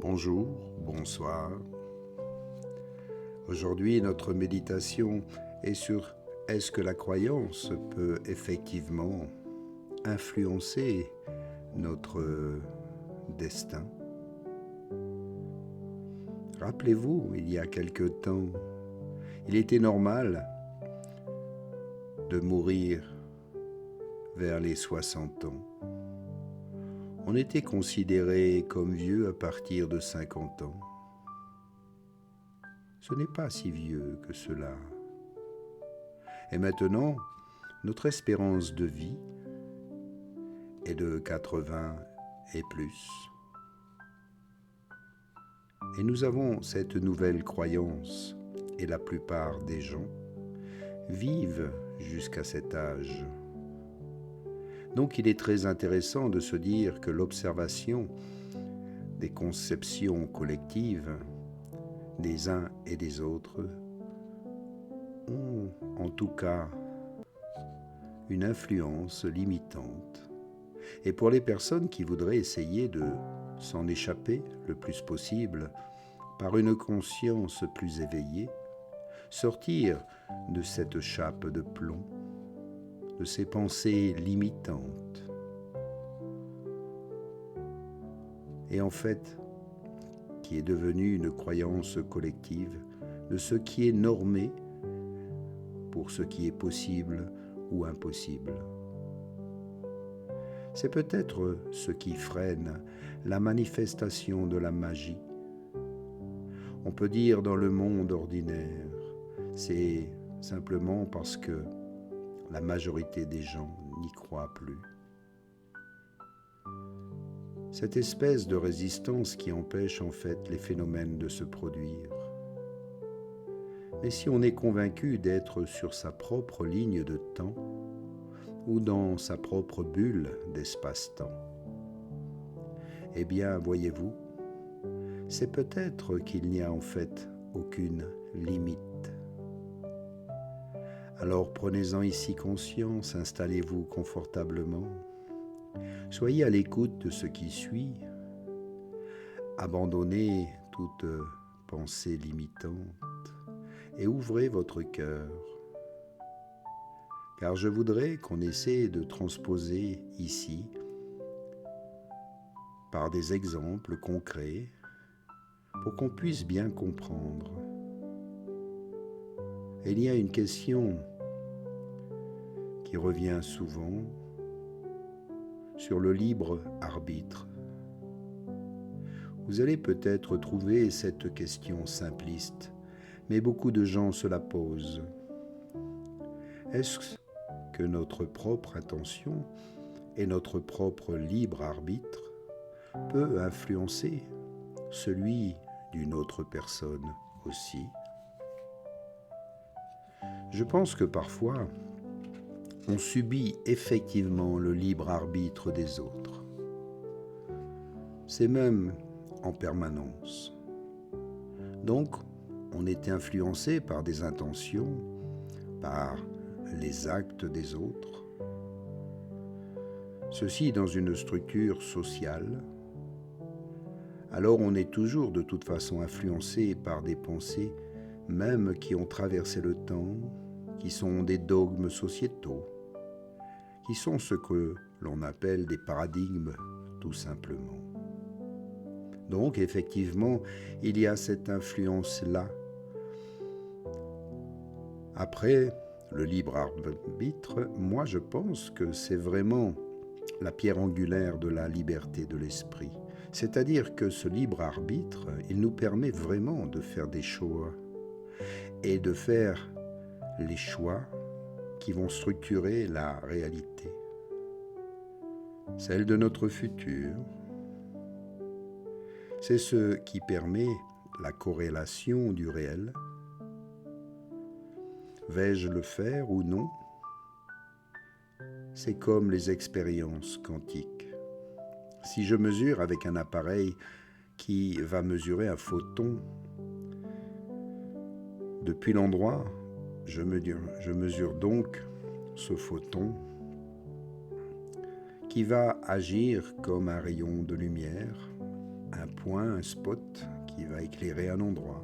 Bonjour, bonsoir. Aujourd'hui, notre méditation est sur est-ce que la croyance peut effectivement influencer notre destin? Rappelez-vous, il y a quelque temps, il était normal de mourir vers les 60 ans. On était considéré comme vieux à partir de 50 ans. Ce n'est pas si vieux que cela. Et maintenant, notre espérance de vie est de 80 et plus. Et nous avons cette nouvelle croyance, et la plupart des gens vivent jusqu'à cet âge. Donc il est très intéressant de se dire que l'observation des conceptions collectives des uns et des autres ont en tout cas une influence limitante. Et pour les personnes qui voudraient essayer de s'en échapper le plus possible par une conscience plus éveillée, sortir de cette chape de plomb, de ces pensées limitantes. Et en fait, qui est devenue une croyance collective de ce qui est normé pour ce qui est possible ou impossible. C'est peut-être ce qui freine la manifestation de la magie. On peut dire dans le monde ordinaire, c'est simplement parce que la majorité des gens n'y croient plus. Cette espèce de résistance qui empêche en fait les phénomènes de se produire. Mais si on est convaincu d'être sur sa propre ligne de temps ou dans sa propre bulle d'espace-temps, eh bien, voyez-vous, c'est peut-être qu'il n'y a en fait aucune limite. Alors prenez-en ici conscience, installez-vous confortablement, soyez à l'écoute de ce qui suit, abandonnez toute pensée limitante et ouvrez votre cœur. Car je voudrais qu'on essaie de transposer ici, par des exemples concrets, pour qu'on puisse bien comprendre. Et il y a une question qui revient souvent sur le libre arbitre. Vous allez peut-être trouver cette question simpliste, mais beaucoup de gens se la posent. Est-ce que notre propre intention et notre propre libre arbitre peut influencer celui d'une autre personne aussi? Je pense que parfois, on subit effectivement le libre arbitre des autres. C'est même en permanence. Donc, on est influencé par des intentions, par les actes des autres. Ceci dans une structure sociale. Alors on est toujours de toute façon influencé par des pensées, même qui ont traversé le temps, qui sont des dogmes sociétaux, qui sont ce que l'on appelle des paradigmes, tout simplement. Donc effectivement, il y a cette influence-là. Après, le libre arbitre, moi je pense que c'est vraiment la pierre angulaire de la liberté de l'esprit. C'est-à-dire que ce libre arbitre, il nous permet vraiment de faire des choix et de faire les choix qui vont structurer la réalité, celle de notre futur. C'est ce qui permet la corrélation du réel. Vais-je le faire ou non? C'est comme les expériences quantiques. Si je mesure avec un appareil qui va mesurer un photon, depuis l'endroit, je mesure donc ce photon qui va agir comme un rayon de lumière, un point, un spot qui va éclairer un endroit.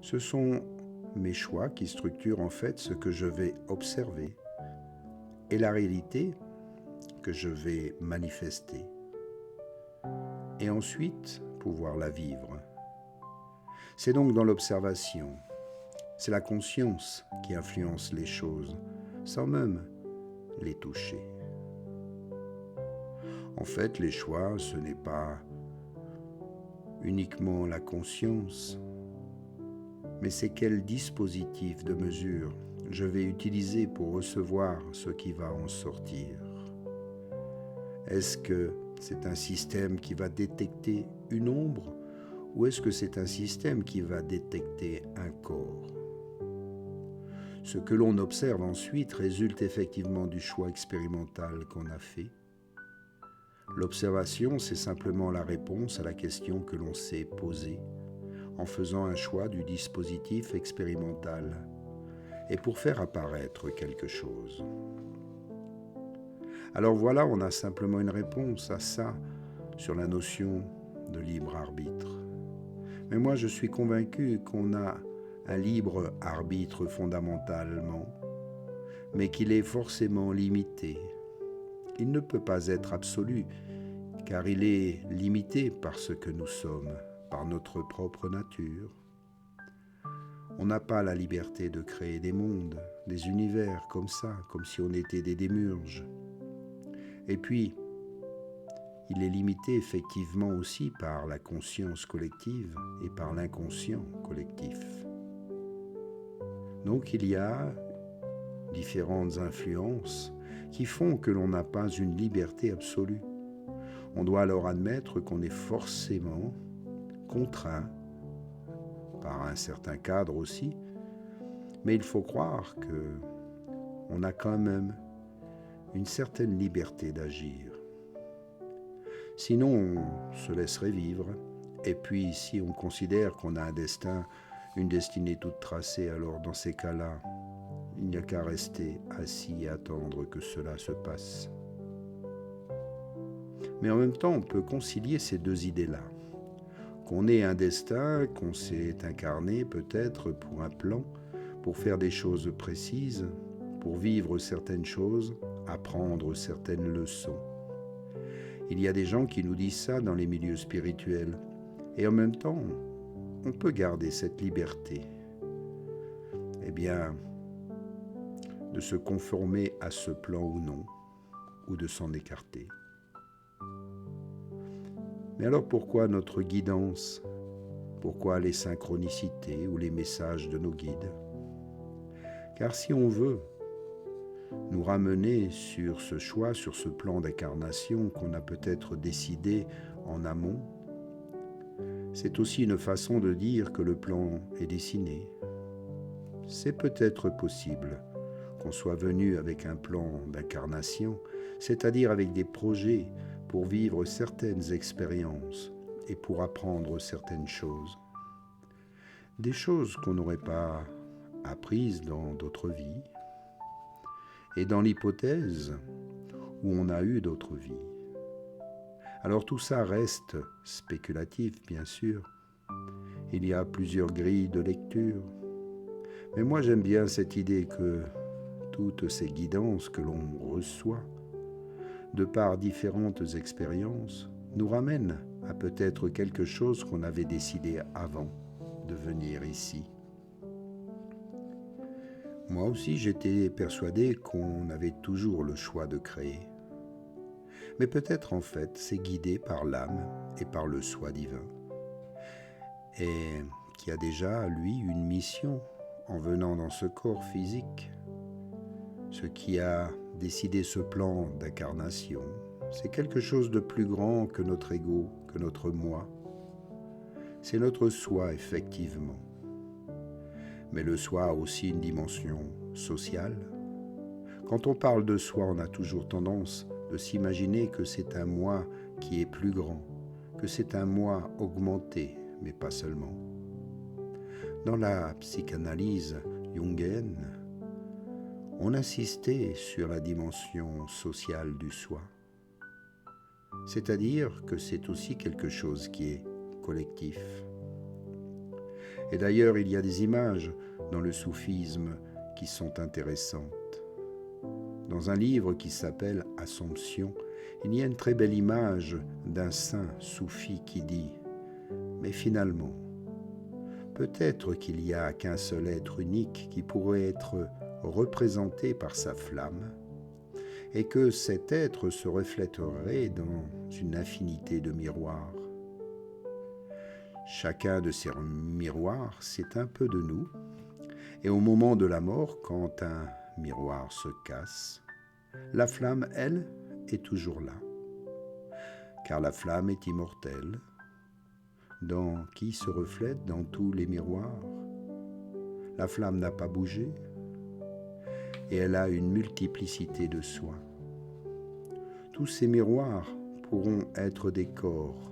Ce sont mes choix qui structurent en fait ce que je vais observer et la réalité que je vais manifester. Et ensuite, pouvoir la vivre. C'est donc dans l'observation, c'est la conscience qui influence les choses, sans même les toucher. En fait, les choix, ce n'est pas uniquement la conscience, mais c'est quel dispositif de mesure je vais utiliser pour recevoir ce qui va en sortir. Est-ce que c'est un système qui va détecter une ombre ou est-ce que c'est un système qui va détecter un corps? Ce que l'on observe ensuite résulte effectivement du choix expérimental qu'on a fait. L'observation, c'est simplement la réponse à la question que l'on s'est posée en faisant un choix du dispositif expérimental et pour faire apparaître quelque chose. Alors voilà, on a simplement une réponse à ça sur la notion de libre arbitre. Mais moi, je suis convaincu qu'on a un libre arbitre fondamentalement, mais qu'il est forcément limité. Il ne peut pas être absolu, car il est limité par ce que nous sommes, par notre propre nature. On n'a pas la liberté de créer des mondes, des univers comme ça, comme si on était des démiurges. Et puis, il est limité effectivement aussi par la conscience collective et par l'inconscient collectif. Donc il y a différentes influences qui font que l'on n'a pas une liberté absolue. On doit alors admettre qu'on est forcément contraint par un certain cadre aussi, mais il faut croire qu'on a quand même une certaine liberté d'agir. Sinon, on se laisserait vivre, et puis si on considère qu'on a un destin, une destinée toute tracée, alors dans ces cas-là, il n'y a qu'à rester assis et attendre que cela se passe. Mais en même temps, on peut concilier ces deux idées-là. Qu'on ait un destin, qu'on s'est incarné peut-être pour un plan, pour faire des choses précises, pour vivre certaines choses, apprendre certaines leçons. Il y a des gens qui nous disent ça dans les milieux spirituels. Et en même temps, on peut garder cette liberté. Eh bien, de se conformer à ce plan ou non, ou de s'en écarter. Mais alors pourquoi notre guidance? Pourquoi les synchronicités ou les messages de nos guides? Car si on veut nous ramener sur ce choix, sur ce plan d'incarnation qu'on a peut-être décidé en amont, c'est aussi une façon de dire que le plan est dessiné. C'est peut-être possible qu'on soit venu avec un plan d'incarnation, c'est-à-dire avec des projets pour vivre certaines expériences et pour apprendre certaines choses. Des choses qu'on n'aurait pas apprises dans d'autres vies, et dans l'hypothèse où on a eu d'autres vies. Alors tout ça reste spéculatif, bien sûr. Il y a plusieurs grilles de lecture. Mais moi j'aime bien cette idée que toutes ces guidances que l'on reçoit, de par différentes expériences, nous ramènent à peut-être quelque chose qu'on avait décidé avant de venir ici. Moi aussi, j'étais persuadé qu'on avait toujours le choix de créer. Mais peut-être en fait, c'est guidé par l'âme et par le soi divin. Et qui a déjà, lui, une mission en venant dans ce corps physique. Ce qui a décidé ce plan d'incarnation, c'est quelque chose de plus grand que notre ego, que notre moi. C'est notre soi, effectivement. Mais le soi a aussi une dimension sociale. Quand on parle de soi, on a toujours tendance de s'imaginer que c'est un moi qui est plus grand, que c'est un moi augmenté, mais pas seulement. Dans la psychanalyse jungienne, on insistait sur la dimension sociale du soi. c'est-à-dire que c'est aussi quelque chose qui est collectif. Et d'ailleurs, il y a des images dans le soufisme qui sont intéressantes. Dans un livre qui s'appelle Assomption, il y a une très belle image d'un saint soufi qui dit « Mais finalement, peut-être qu'il n'y a qu'un seul être unique qui pourrait être représenté par sa flamme, et que cet être se reflèterait dans une infinité de miroirs. Chacun de ces miroirs, c'est un peu de nous, et au moment de la mort, quand un miroir se casse, la flamme, elle, est toujours là, car la flamme est immortelle, qui se reflète dans tous les miroirs. La flamme n'a pas bougé, et elle a une multiplicité de soi. Tous ces miroirs pourront être des corps,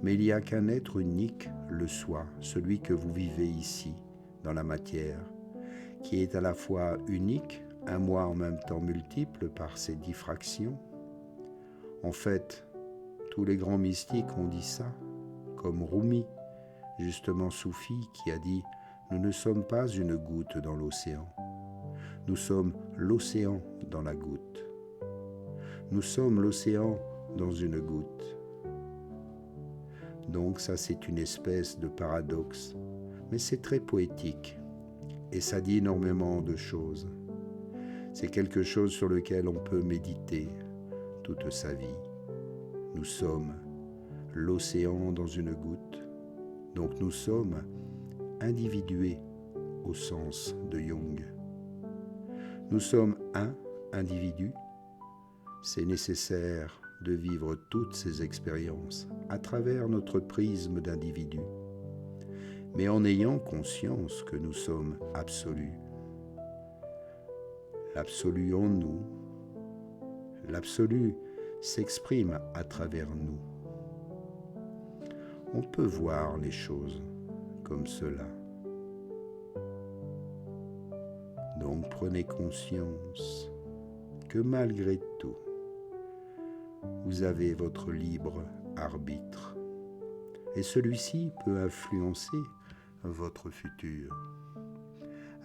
mais il n'y a qu'un être unique, le soi, celui que vous vivez ici, dans la matière, qui est à la fois unique, un moi en même temps multiple par ses diffractions. En fait, tous les grands mystiques ont dit ça, comme Rumi, justement soufi, qui a dit « Nous ne sommes pas une goutte dans l'océan, nous sommes l'océan dans la goutte. Nous sommes l'océan dans une goutte. » Donc ça, c'est une espèce de paradoxe, mais c'est très poétique et ça dit énormément de choses. C'est quelque chose sur lequel on peut méditer toute sa vie. Nous sommes l'océan dans une goutte, donc nous sommes individués au sens de Jung. Nous sommes un individu. C'est nécessaire de vivre toutes ces expériences à travers notre prisme d'individu, mais en ayant conscience que nous sommes absolus. L'absolu en nous, l'absolu s'exprime à travers nous. On peut voir les choses comme cela. Donc prenez conscience que malgré tout, vous avez votre libre arbitre et celui-ci peut influencer votre futur.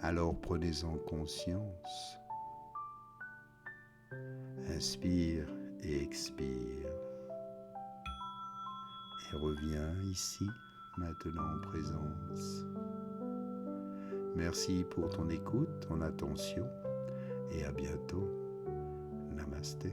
Alors prenez-en conscience. Inspire et expire. Et reviens ici, maintenant en présence. Merci pour ton écoute, ton attention et à bientôt. Namasté.